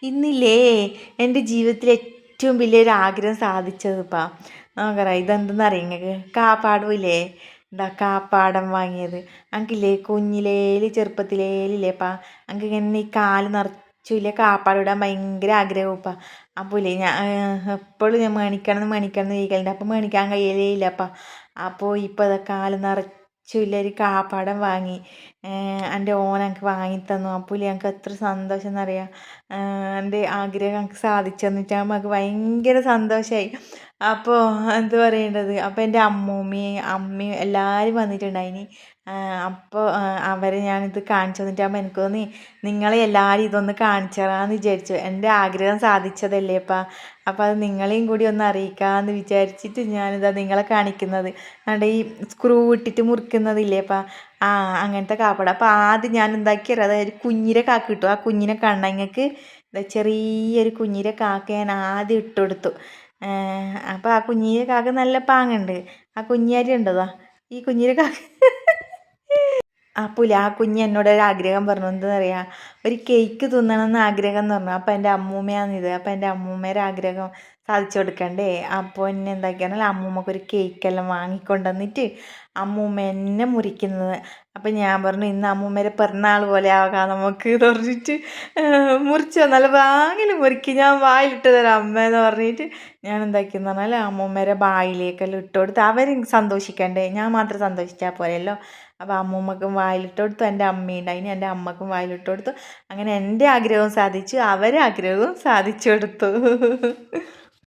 ഇന്നില്ലേ എൻ്റെ ജീവിതത്തിൽ ഏറ്റവും വലിയൊരു ആഗ്രഹം സാധിച്ചതിപ്പാ നോക്കറ ഇതെന്തെന്നറിയ നിങ്ങൾക്ക് കാപ്പാടുമില്ലേ എന്താ കാപ്പാടം വാങ്ങിയത് അങ്കില്ലേ കുഞ്ഞിലേല് ചെറുപ്പത്തിലേലില്ലേപ്പാ അങ്ക് ഇങ്ങനെ ഈ കാല് നിറച്ചില്ലേ കാപ്പാട് ഇടാൻ ഭയങ്കര ആഗ്രഹപ്പാ അപ്പോൾ ഇല്ലേ ഞാൻ എപ്പോഴും ഞാൻ മേണിക്കണം ഇരിക്കലുണ്ട് അപ്പം മേണിക്കാൻ കഴിയലേ ഇല്ലപ്പാ അപ്പോൾ ഇപ്പോൾ അത് കാല് നിറച്ചില്ല ഒരു കാപ്പാടം വാങ്ങി എൻ്റെ ഓൻ എനിക്ക് വാങ്ങി തന്നു അപ്പോൾ ഞങ്ങൾക്ക് എത്ര സന്തോഷം എന്നറിയാം എൻ്റെ ആഗ്രഹം എനിക്ക് സാധിച്ചു തന്നിട്ട് നമുക്ക് ഭയങ്കര സന്തോഷമായി അപ്പോൾ എന്ത് പറയേണ്ടത് അപ്പോൾ എൻ്റെ അമ്മയും എല്ലാവരും വന്നിട്ടുണ്ടായിനി അപ്പോൾ അവരെ ഞാനിത് കാണിച്ചു തന്നിട്ടാകുമ്പോൾ എനിക്ക് തോന്നി നിങ്ങളെ എല്ലാവരും ഇതൊന്ന് കാണിച്ചു തരാമെന്ന് വിചാരിച്ചു എൻ്റെ ആഗ്രഹം സാധിച്ചതല്ലേപ്പാ അപ്പോൾ അത് നിങ്ങളെയും കൂടി ഒന്ന് അറിയിക്കാമെന്ന് വിചാരിച്ചിട്ട് ഞാനിതാ നിങ്ങളെ കാണിക്കുന്നത് അതുകൊണ്ട് ഈ സ്ക്രൂ ഇട്ടിട്ട് മുറിക്കുന്നതില്ലേപ്പാ അങ്ങനത്തെ കാപ്പാട് അപ്പോൾ ആദ്യം ഞാൻ എന്താക്കിയത് അതായത് കുഞ്ഞിരെ കാക്ക് കിട്ടും ആ കുഞ്ഞിനെ കണ്ണങ്ങൾക്ക് ചെറിയൊരു കുഞ്ഞിരെ കാക്ക ഞാൻ ആദ്യം ഇട്ട് കൊടുത്തു അപ്പോൾ ആ കുഞ്ഞിരെ കാക്ക നല്ല പാങ്ങുണ്ട് ആ കുഞ്ഞാരി ഉണ്ടതാ ഈ കുഞ്ഞിരെ കാക്ക അപ്പോൾ ആ കുഞ്ഞ് എന്നോട് ഒരു ആഗ്രഹം പറഞ്ഞു എന്താ പറയുക ഒരു കേക്ക് തിന്നണമെന്ന് ആഗ്രഹം എന്ന് പറഞ്ഞു അപ്പോൾ എൻ്റെ അമ്മൂമ്മയാണിത് അപ്പോൾ എൻ്റെ അമ്മൂമ്മയുടെ ആഗ്രഹം സാധിച്ചു കൊടുക്കണ്ടേ അപ്പോൾ എന്നെ എന്താക്കിയാൽ അമ്മൂമ്മക്ക് ഒരു കേക്കെല്ലാം വാങ്ങിക്കൊണ്ടുവന്നിട്ട് അമ്മൂമ്മ എന്നെ മുറിക്കുന്നത് അപ്പം ഞാൻ പറഞ്ഞു ഇന്ന് അമ്മൂമ്മേരെ പിറന്നാൾ പോലെ ആകാം നമുക്ക് എന്ന് പറഞ്ഞിട്ട് മുറിച്ചോ നല്ല വാങ്ങിൽ മുറിക്കും ഞാൻ വായിലിട്ട് തരാം അമ്മയെന്ന് പറഞ്ഞിട്ട് ഞാൻ എന്താക്കിയെന്ന് പറഞ്ഞാൽ അമ്മൂമ്മേരെ വായിലേക്കെല്ലാം ഇട്ട് കൊടുത്ത് അവരും സന്തോഷിക്കണ്ടേ ഞാൻ മാത്രം സന്തോഷിച്ചാൽ പോരല്ലോ അപ്പോൾ അമ്മൂമ്മക്കും വായിലിട്ട് കൊടുത്തു എൻ്റെ അമ്മയുണ്ടായിന് എൻ്റെ അമ്മക്കും വായിലിട്ട് കൊടുത്തു അങ്ങനെ എൻ്റെ ആഗ്രഹവും സാധിച്ചു അവരെ ആഗ്രഹവും സാധിച്ചു കൊടുത്തു